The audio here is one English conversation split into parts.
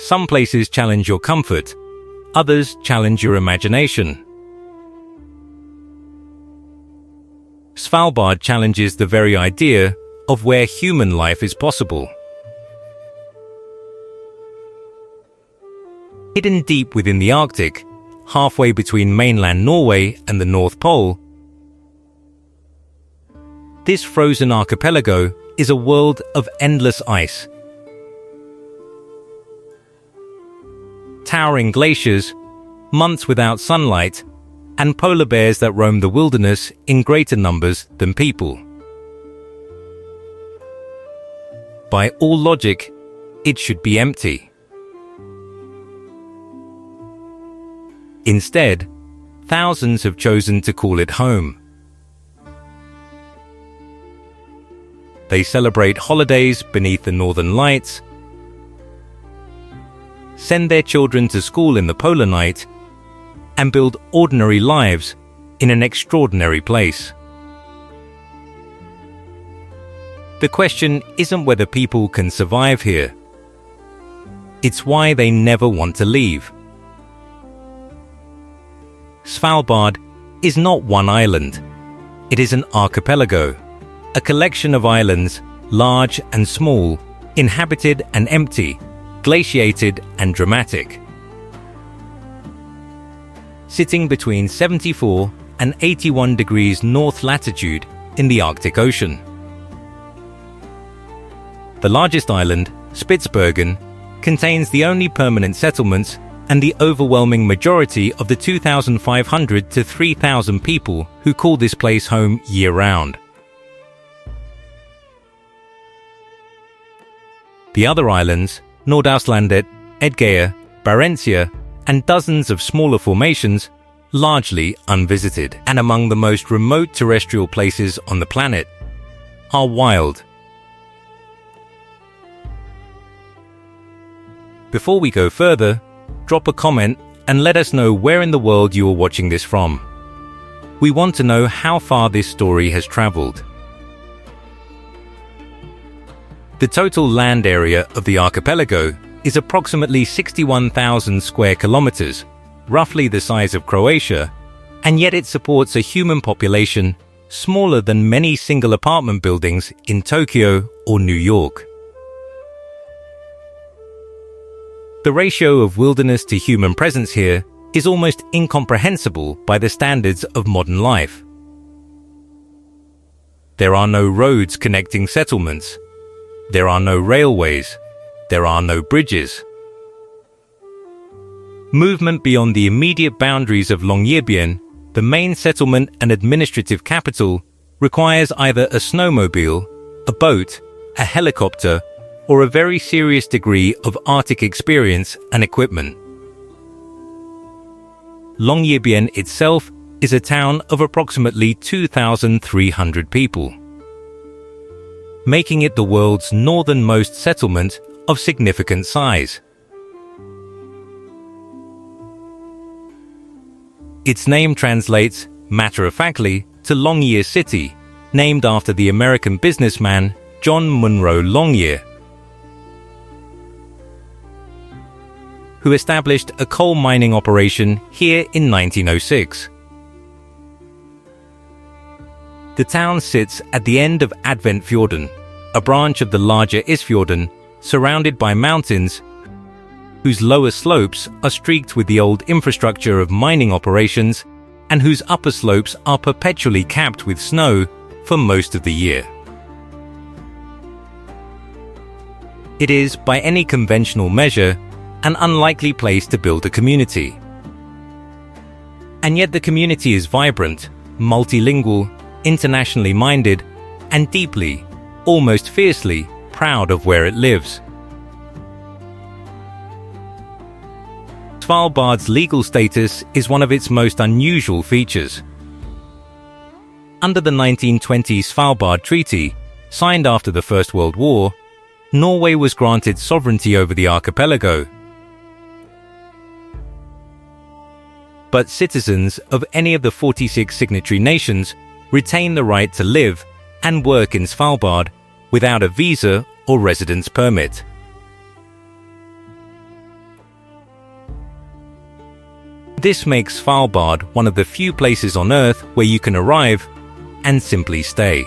Some places challenge your comfort, others challenge your imagination. Svalbard challenges the very idea of where human life is possible. Hidden deep within the Arctic, halfway between mainland Norway and the North Pole, this frozen archipelago is a world of endless ice. Towering glaciers, months without sunlight, and polar bears that roam the wilderness in greater numbers than people. By all logic, it should be empty. Instead, thousands have chosen to call it home. They celebrate holidays beneath the northern lights, send their children to school in the polar night, and build ordinary lives in an extraordinary place. The question isn't whether people can survive here. It's why they never want to leave. Svalbard is not one island. It is an archipelago, a collection of islands, large and small, inhabited and empty, glaciated and dramatic. Sitting between 74 and 81 degrees north latitude in the Arctic Ocean. The largest island, Spitsbergen, contains the only permanent settlements and the overwhelming majority of the 2,500 to 3,000 people who call this place home year-round. The other islands, Nordaustlandet, Edgeya, Barentsja, and dozens of smaller formations, largely unvisited and among the most remote terrestrial places on the planet, are wild. Before we go further, drop a comment and let us know where in the world you are watching this from. We want to know how far this story has traveled. The total land area of the archipelago is approximately 61,000 square kilometers, roughly the size of Croatia, and yet it supports a human population smaller than many single apartment buildings in Tokyo or New York. The ratio of wilderness to human presence here is almost incomprehensible by the standards of modern life. There are no roads connecting settlements. There are no railways. There are no bridges. Movement beyond the immediate boundaries of Longyearbyen, the main settlement and administrative capital, requires either a snowmobile, a boat, a helicopter, or a very serious degree of Arctic experience and equipment. Longyearbyen itself is a town of approximately 2,300 people, making it the world's northernmost settlement of significant size. Its name translates, matter-of-factly, to Longyear City, named after the American businessman John Munro Longyear, who established a coal mining operation here in 1906. The town sits at the end of Adventfjorden, a branch of the larger Isfjorden, surrounded by mountains whose lower slopes are streaked with the old infrastructure of mining operations and whose upper slopes are perpetually capped with snow for most of the year. It is, by any conventional measure, an unlikely place to build a community. And yet the community is vibrant, multilingual, internationally minded, and deeply, almost fiercely, proud of where it lives. Svalbard's legal status is one of its most unusual features. Under the 1920 Svalbard Treaty, signed after the First World War, Norway was granted sovereignty over the archipelago. But citizens of any of the 46 signatory nations retain the right to live and work in Svalbard without a visa or residence permit. This makes Svalbard one of the few places on Earth where you can arrive and simply stay.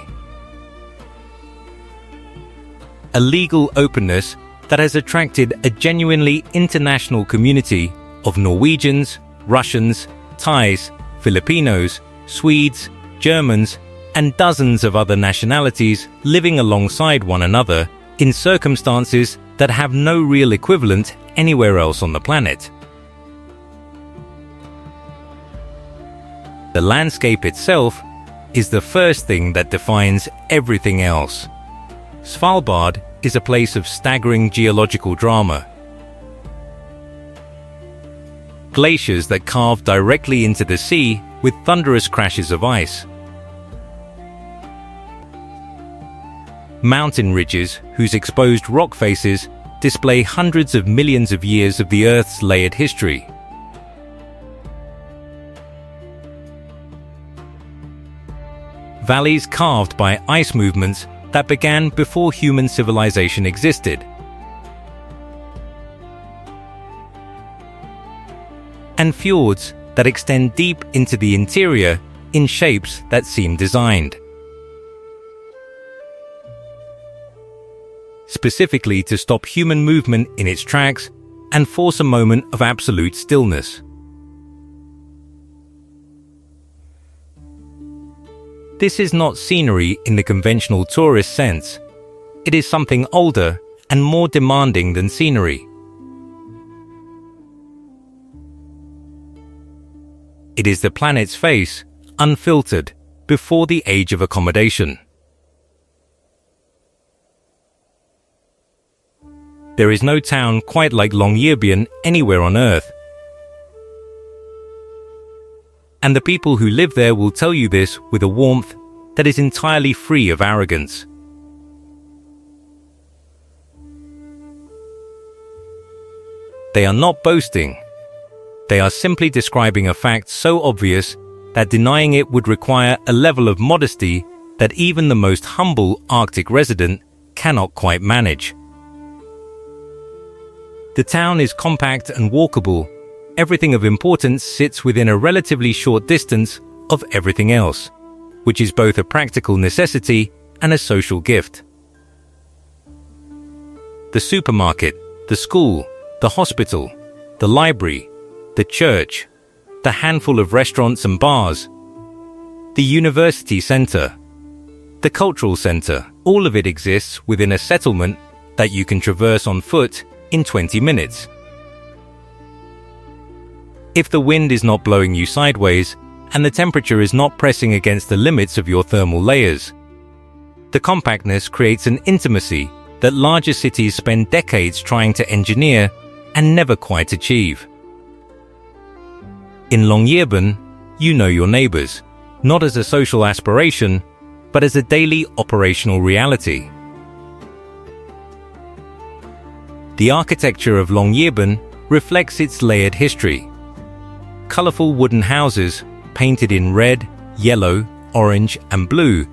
A legal openness that has attracted a genuinely international community of Norwegians, Russians, Thais, Filipinos, Swedes, Germans, and dozens of other nationalities living alongside one another in circumstances that have no real equivalent anywhere else on the planet. The landscape itself is the first thing that defines everything else. Svalbard is a place of staggering geological drama. Glaciers that carve directly into the sea with thunderous crashes of ice. Mountain ridges whose exposed rock faces display hundreds of millions of years of the Earth's layered history. Valleys carved by ice movements that began before human civilization existed. And fjords that extend deep into the interior in shapes that seem designed specifically to stop human movement in its tracks and force a moment of absolute stillness. This is not scenery in the conventional tourist sense. It is something older and more demanding than scenery. It is the planet's face, unfiltered, before the age of accommodation. There is no town quite like Longyearbyen anywhere on Earth. And the people who live there will tell you this with a warmth that is entirely free of arrogance. They are not boasting. They are simply describing a fact so obvious that denying it would require a level of modesty that even the most humble Arctic resident cannot quite manage. The town is compact and walkable. Everything of importance sits within a relatively short distance of everything else, which is both a practical necessity and a social gift. The supermarket, the school, the hospital, the library, the church, the handful of restaurants and bars, the university centre, the cultural centre, all of it exists within a settlement that you can traverse on foot in 20 minutes. If the wind is not blowing you sideways and the temperature is not pressing against the limits of your thermal layers, the compactness creates an intimacy that larger cities spend decades trying to engineer and never quite achieve. In Longyearbyen, you know your neighbours, not as a social aspiration, but as a daily operational reality. The architecture of Longyearbyen reflects its layered history. Colourful wooden houses, painted in red, yellow, orange and blue,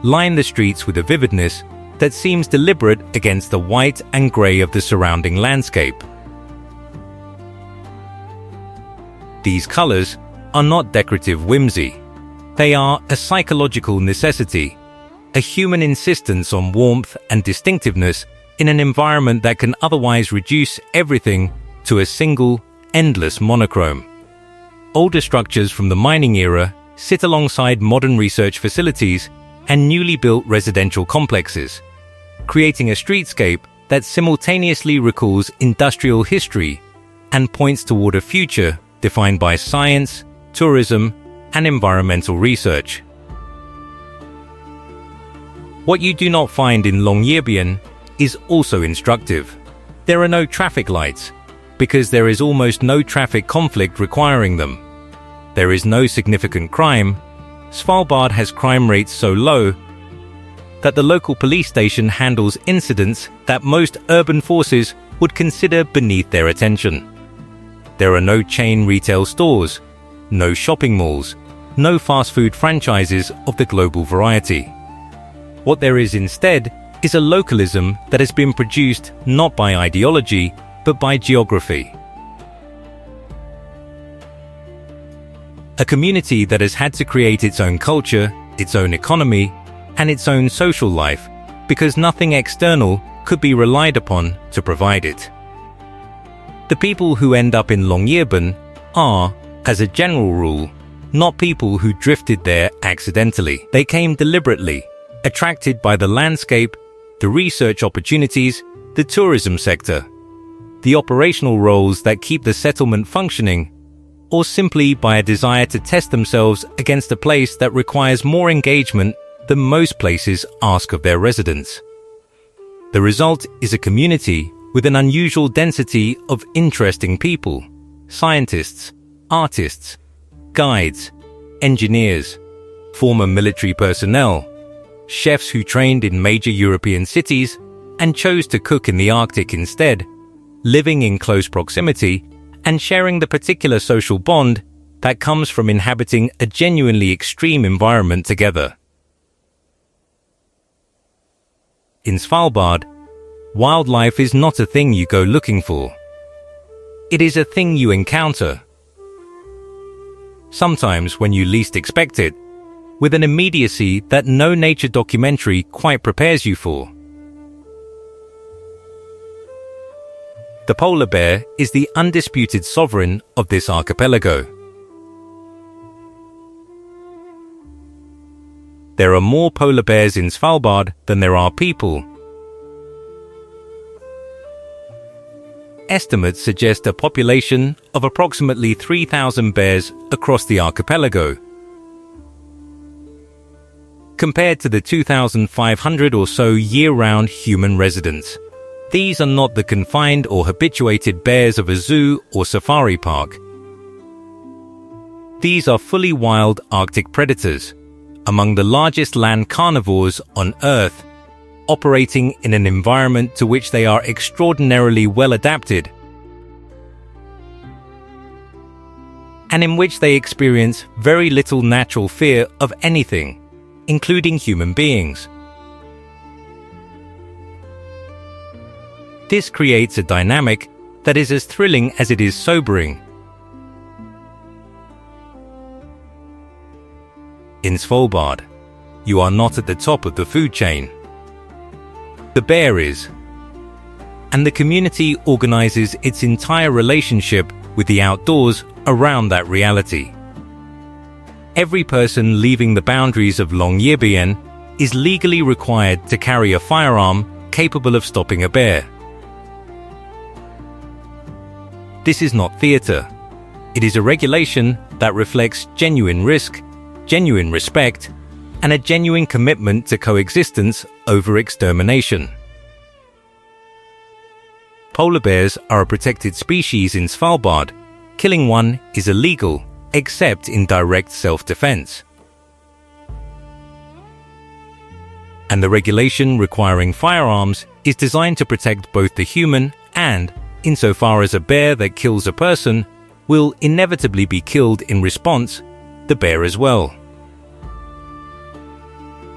line the streets with a vividness that seems deliberate against the white and grey of the surrounding landscape. These colours are not decorative whimsy. They are a psychological necessity, a human insistence on warmth and distinctiveness in an environment that can otherwise reduce everything to a single, endless monochrome. Older structures from the mining era sit alongside modern research facilities and newly built residential complexes, creating a streetscape that simultaneously recalls industrial history and points toward a future defined by science, tourism, and environmental research. What you do not find in Longyearbyen is also instructive. There are no traffic lights, because there is almost no traffic conflict requiring them. There is no significant crime. Svalbard has crime rates so low that the local police station handles incidents that most urban forces would consider beneath their attention. There are no chain retail stores, no shopping malls, no fast food franchises of the global variety. What there is instead is a localism that has been produced not by ideology, but by geography. a community that has had to create its own culture, its own economy, and its own social life, because nothing external could be relied upon to provide it. The people who end up in Longyearbyen are, as a general rule, not people who drifted there accidentally. They came deliberately, attracted by the landscape, the research opportunities, the tourism sector, the operational roles that keep the settlement functioning, or simply by a desire to test themselves against a place that requires more engagement than most places ask of their residents. The result is a community with an unusual density of interesting people: scientists, artists, guides, engineers, former military personnel, chefs who trained in major European cities and chose to cook in the Arctic instead, living in close proximity and sharing the particular social bond that comes from inhabiting a genuinely extreme environment together. In Svalbard, wildlife is not a thing you go looking for. It is a thing you encounter. Sometimes when you least expect it, with an immediacy that no nature documentary quite prepares you for. The polar bear is the undisputed sovereign of this archipelago. There are more polar bears in Svalbard than there are people. Estimates suggest a population of approximately 3,000 bears across the archipelago, compared to the 2,500 or so year-round human residents. These are not the confined or habituated bears of a zoo or safari park. These are fully wild Arctic predators, among the largest land carnivores on Earth, operating in an environment to which they are extraordinarily well adapted, and in which they experience very little natural fear of anything, including human beings. This creates a dynamic that is as thrilling as it is sobering. In Svalbard, you are not at the top of the food chain. The bear is, and the community organizes its entire relationship with the outdoors around that reality. Every person leaving the boundaries of Longyearbyen is legally required to carry a firearm capable of stopping a bear. This is not theatre. It is a regulation that reflects genuine risk, genuine respect, and a genuine commitment to coexistence over extermination. Polar bears are a protected species in Svalbard. Killing one is illegal, except in direct self-defense. And the regulation requiring firearms is designed to protect both the human and, insofar as a bear that kills a person will inevitably be killed in response, the bear as well.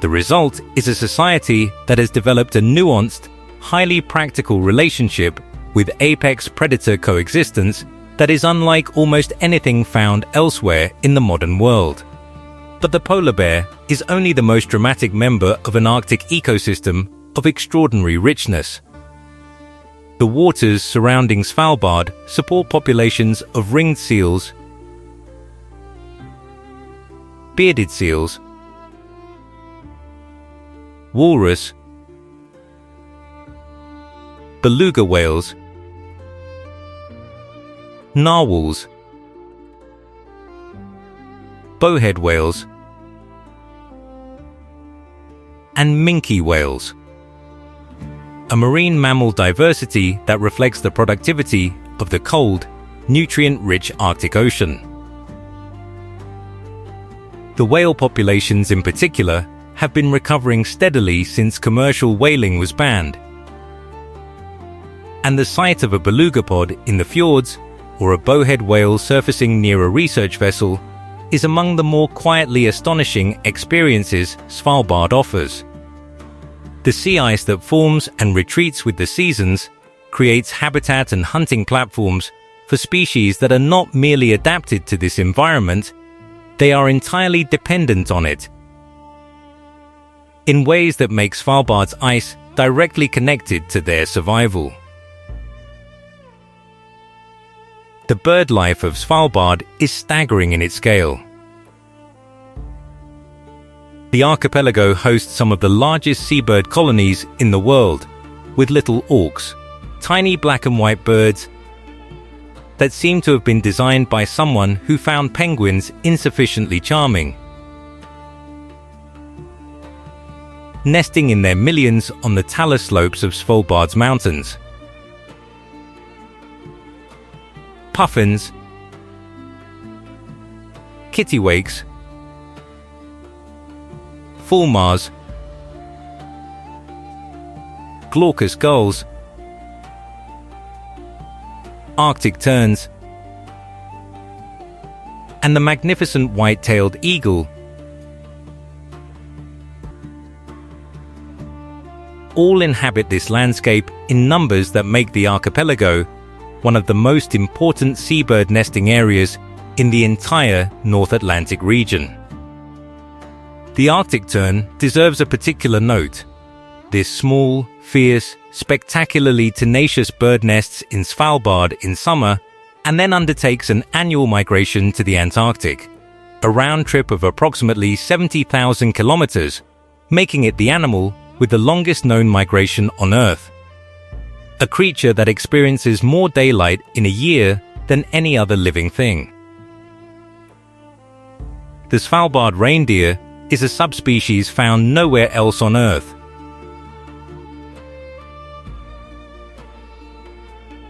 The result is a society that has developed a nuanced, highly practical relationship with apex predator coexistence that is unlike almost anything found elsewhere in the modern world. But the polar bear is only the most dramatic member of an Arctic ecosystem of extraordinary richness. The waters surrounding Svalbard support populations of ringed seals, bearded seals, walrus, beluga whales, narwhals, bowhead whales, and minke whales. A marine mammal diversity that reflects the productivity of the cold, nutrient-rich Arctic Ocean. The whale populations in particular have been recovering steadily since commercial whaling was banned. And the sight of a beluga pod in the fjords or a bowhead whale surfacing near a research vessel is among the more quietly astonishing experiences Svalbard offers. The sea ice that forms and retreats with the seasons creates habitat and hunting platforms for species that are not merely adapted to this environment, They are entirely dependent on it, in ways that make Svalbard's ice directly connected to their survival. The bird life of Svalbard is staggering in its scale. The archipelago hosts some of the largest seabird colonies in the world, with little auks, tiny black and white birds that seem to have been designed by someone who found penguins insufficiently charming, nesting in their millions on the talus slopes of Svalbard's mountains. Puffins, kittiwakes, fulmars, glaucous gulls, Arctic terns, and the magnificent white-tailed eagle all inhabit this landscape in numbers that make the archipelago one of the most important seabird nesting areas in the entire North Atlantic region. The Arctic tern deserves a particular note. This small, fierce, spectacularly tenacious bird nests in Svalbard in summer and then undertakes an annual migration to the Antarctic, a round trip of approximately 70,000 kilometers, making it the animal with the longest known migration on Earth. A creature that experiences more daylight in a year than any other living thing. The Svalbard reindeer is a subspecies found nowhere else on Earth.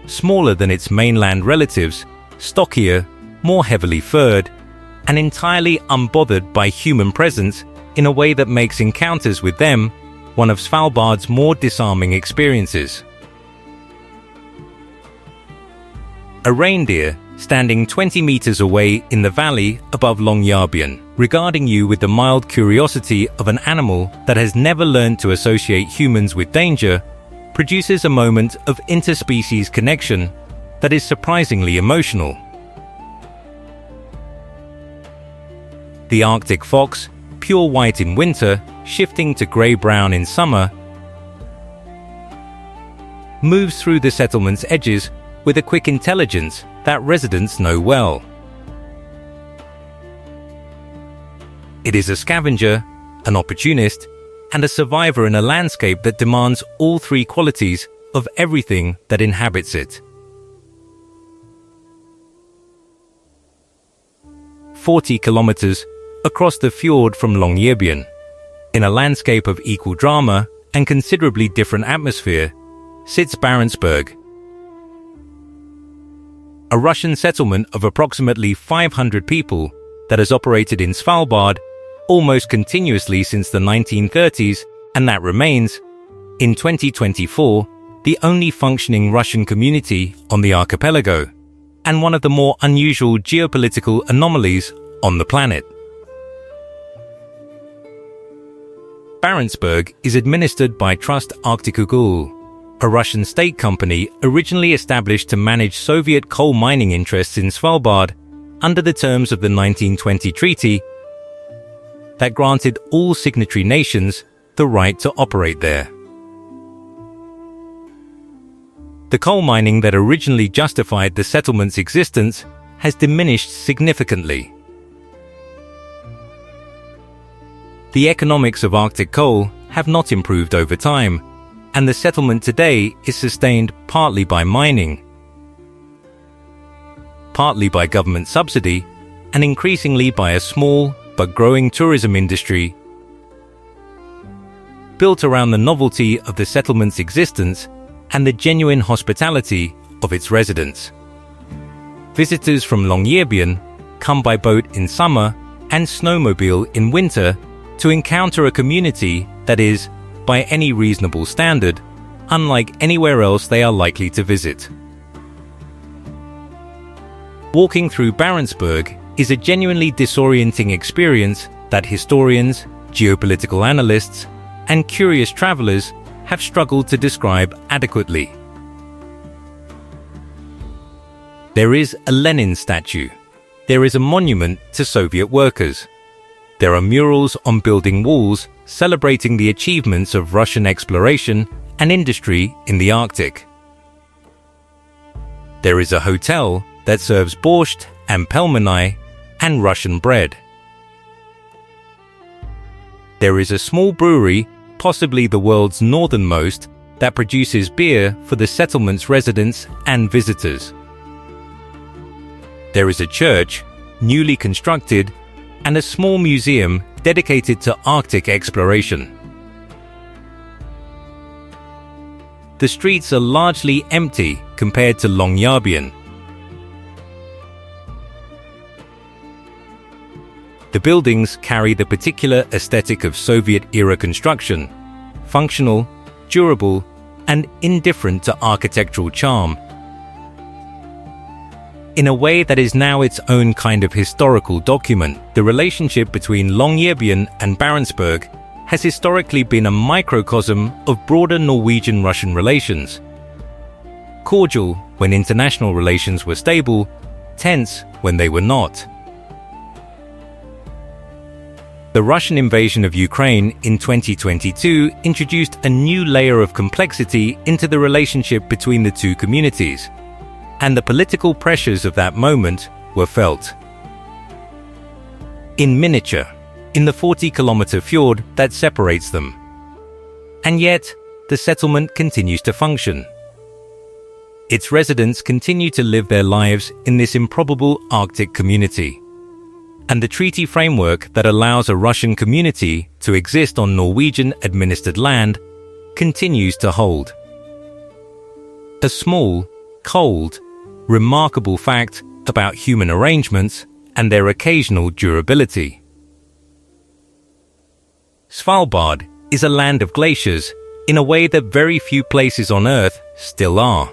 Smaller than its mainland relatives, stockier, more heavily furred, and entirely unbothered by human presence in a way that makes encounters with them one of Svalbard's more disarming experiences. A reindeer standing 20 meters away in the valley above Longyearbyen, regarding you with the mild curiosity of an animal that has never learned to associate humans with danger, produces a moment of interspecies connection that is surprisingly emotional. The Arctic fox, pure white in winter, shifting to grey-brown in summer, moves through the settlement's edges with a quick intelligence that residents know well. It is a scavenger, an opportunist, and a survivor in a landscape that demands all three qualities of everything that inhabits it. 40 kilometers across the fjord from Longyearbyen, in a landscape of equal drama and considerably different atmosphere, sits Barentsburg, a Russian settlement of approximately 500 people that has operated in Svalbard almost continuously since the 1930s, and that remains, in 2024, the only functioning Russian community on the archipelago, and one of the more unusual geopolitical anomalies on the planet. Barentsburg is administered by Trust Arktikugol, a Russian state company originally established to manage Soviet coal mining interests in Svalbard under the terms of the 1920 treaty that granted all signatory nations the right to operate there. The coal mining that originally justified the settlement's existence has diminished significantly. The economics of Arctic coal have not improved over time, and the settlement today is sustained partly by mining, partly by government subsidy, and increasingly by a small but growing tourism industry built around the novelty of the settlement's existence and the genuine hospitality of its residents. Visitors from Longyearbyen come by boat in summer and snowmobile in winter to encounter a community that is, by any reasonable standard, unlike anywhere else they are likely to visit. Walking through Barentsburg is a genuinely disorienting experience that historians, geopolitical analysts, and curious travelers have struggled to describe adequately. There is a Lenin statue. there is a monument to Soviet workers. There are murals on building walls celebrating the achievements of Russian exploration and industry in the Arctic. There is a hotel that serves borscht and pelmeni and Russian bread. There is a small brewery, possibly the world's northernmost, that produces beer for the settlement's residents and visitors. There is a church, newly constructed, and a small museum dedicated to Arctic exploration. The streets are largely empty compared to Longyearbyen. The buildings carry the particular aesthetic of Soviet-era construction, functional, durable, and indifferent to architectural charm, in a way that is now its own kind of historical document. The relationship between Longyearbyen and Barentsburg has historically been a microcosm of broader Norwegian-Russian relations. Cordial when international relations were stable, tense when they were not. The Russian invasion of Ukraine in 2022 introduced a new layer of complexity into the relationship between the two communities, and the political pressures of that moment were felt. In miniature, in the 40-kilometer fjord that separates them. And yet, the settlement continues to function. Its residents continue to live their lives in this improbable Arctic community. And the treaty framework that allows a Russian community to exist on Norwegian-administered land continues to hold. A small, cold, remarkable fact about human arrangements and their occasional durability. Svalbard is a land of glaciers in a way that very few places on Earth still are.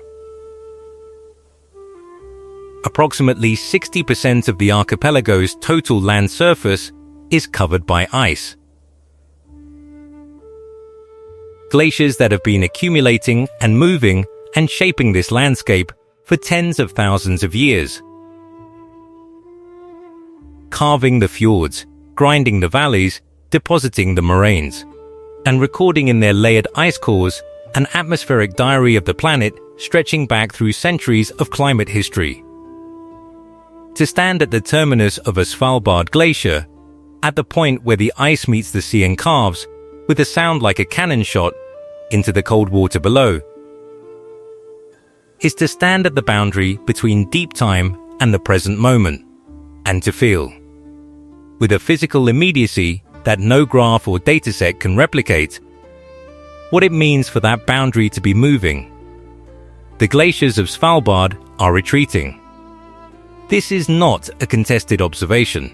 Approximately 60% of the archipelago's total land surface is covered by ice. Glaciers that have been accumulating and moving and shaping this landscape for tens of thousands of years. Carving the fjords, grinding the valleys, depositing the moraines, and recording in their layered ice cores an atmospheric diary of the planet stretching back through centuries of climate history. To stand at the terminus of a Svalbard glacier, at the point where the ice meets the sea and calves, with a sound like a cannon shot into the cold water below, is to stand at the boundary between deep time and the present moment, and to feel, with a physical immediacy that no graph or dataset can replicate, what it means for that boundary to be moving. The glaciers of Svalbard are retreating. This is not a contested observation.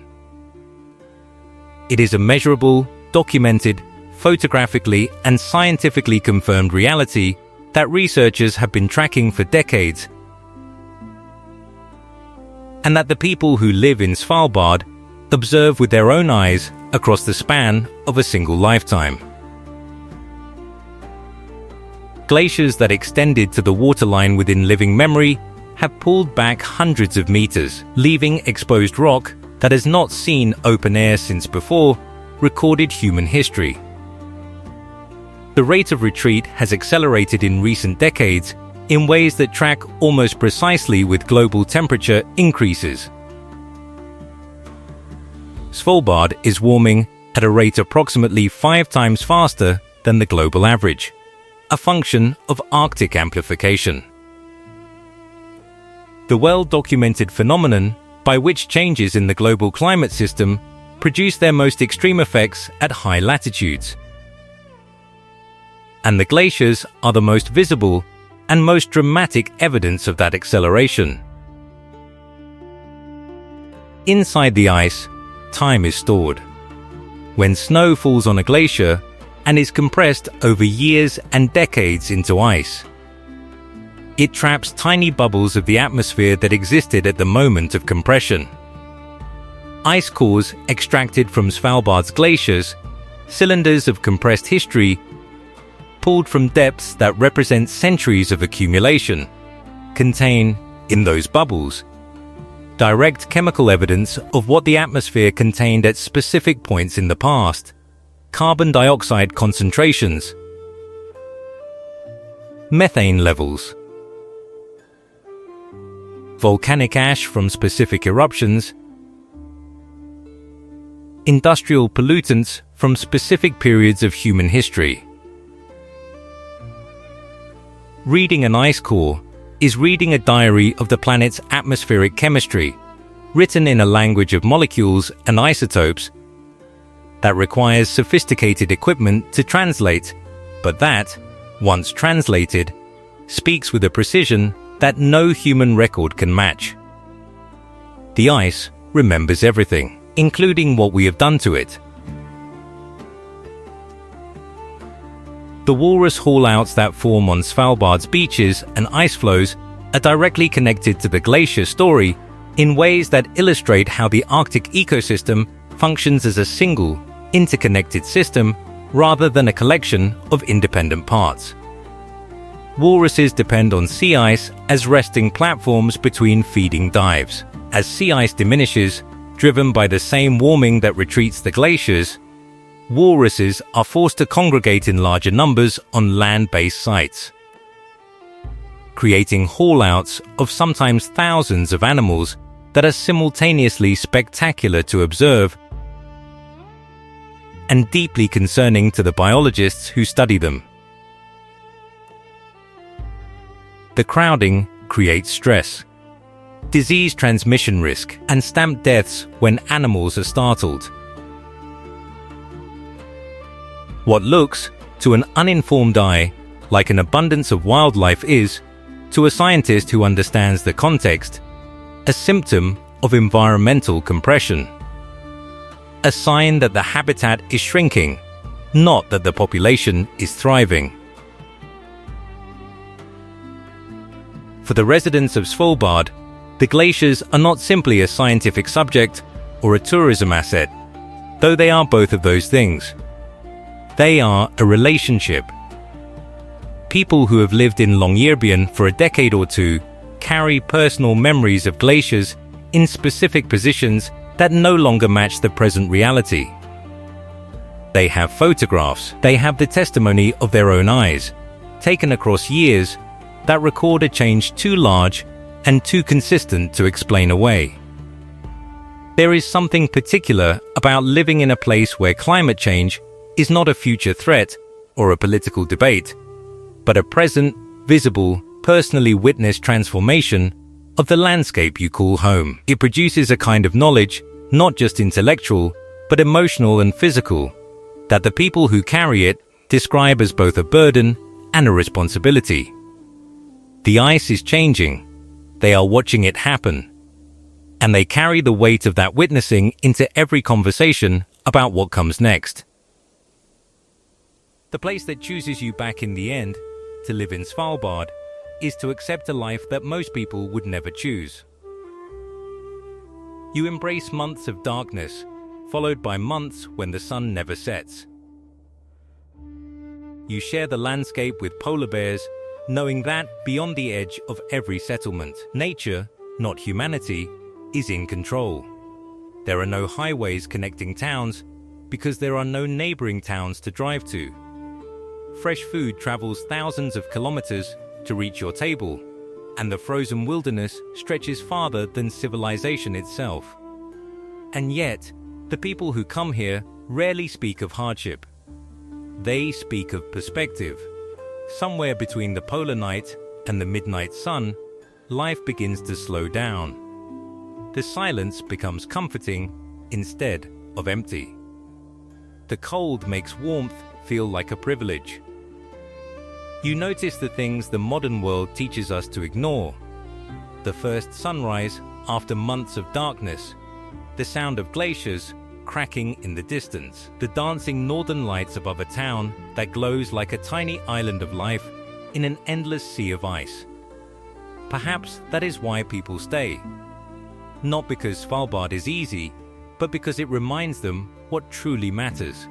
It is a measurable, documented, photographically and scientifically confirmed reality that researchers have been tracking for decades, and that the people who live in Svalbard observe with their own eyes across the span of a single lifetime. Glaciers that extended to the waterline within living memory have pulled back hundreds of meters, leaving exposed rock that has not seen open air since before recorded human history. The rate of retreat has accelerated in recent decades in ways that track almost precisely with global temperature increases. Svalbard is warming at a rate approximately 5 times faster than the global average, a function of Arctic amplification. The well-documented phenomenon by which changes in the global climate system produce their most extreme effects at high latitudes. And the glaciers are the most visible and most dramatic evidence of that acceleration. Inside the ice, time is stored. When snow falls on a glacier and is compressed over years and decades into ice, it traps tiny bubbles of the atmosphere that existed at the moment of compression. Ice cores extracted from Svalbard's glaciers, cylinders of compressed history, pulled from depths that represent centuries of accumulation, contain, in those bubbles, direct chemical evidence of what the atmosphere contained at specific points in the past. Carbon dioxide concentrations, methane levels, volcanic ash from specific eruptions, industrial pollutants from specific periods of human history. Reading an ice core is reading a diary of the planet's atmospheric chemistry, written in a language of molecules and isotopes that requires sophisticated equipment to translate, but that, once translated, speaks with a precision that no human record can match. The ice remembers everything, including what we have done to it. The walrus haul-outs that form on Svalbard's beaches and ice floes are directly connected to the glacier story in ways that illustrate how the Arctic ecosystem functions as a single, interconnected system rather than a collection of independent parts. Walruses depend on sea ice as resting platforms between feeding dives. As sea ice diminishes, driven by the same warming that retreats the glaciers, walruses are forced to congregate in larger numbers on land-based sites, creating haul-outs of sometimes thousands of animals that are simultaneously spectacular to observe and deeply concerning to the biologists who study them. The crowding creates stress, disease transmission risk, and stamped deaths when animals are startled. What looks, to an uninformed eye, like an abundance of wildlife is, to a scientist who understands the context, a symptom of environmental compression. A sign that the habitat is shrinking, not that the population is thriving. For the residents of Svalbard, the glaciers are not simply a scientific subject or a tourism asset, though they are both of those things. They are a relationship. People who have lived in Longyearbyen for a decade or two carry personal memories of glaciers in specific positions that no longer match the present reality. They have photographs, they have the testimony of their own eyes, taken across years, that record a change too large and too consistent to explain away. There is something particular about living in a place where climate change is not a future threat or a political debate, but a present, visible, personally witnessed transformation of the landscape you call home. It produces a kind of knowledge, not just intellectual, but emotional and physical, that the people who carry it describe as both a burden and a responsibility. The ice is changing. They are watching it happen. And they carry the weight of that witnessing into every conversation about what comes next. The place that chooses you back in the end, to live in Svalbard, is to accept a life that most people would never choose. You embrace months of darkness, followed by months when the sun never sets. You share the landscape with polar bears, knowing that beyond the edge of every settlement, nature, not humanity, is in control. There are no highways connecting towns because there are no neighboring towns to drive to. Fresh food travels thousands of kilometers to reach your table, and the frozen wilderness stretches farther than civilization itself. And yet, the people who come here rarely speak of hardship. They speak of perspective. Somewhere between the polar night and the midnight sun, life begins to slow down. The silence becomes comforting instead of empty. The cold makes warmth feel like a privilege. You notice the things the modern world teaches us to ignore. The first sunrise after months of darkness, the sound of glaciers cracking in the distance, the dancing northern lights above a town that glows like a tiny island of life in an endless sea of ice. Perhaps that is why people stay. Not because Svalbard is easy, but because it reminds them what truly matters.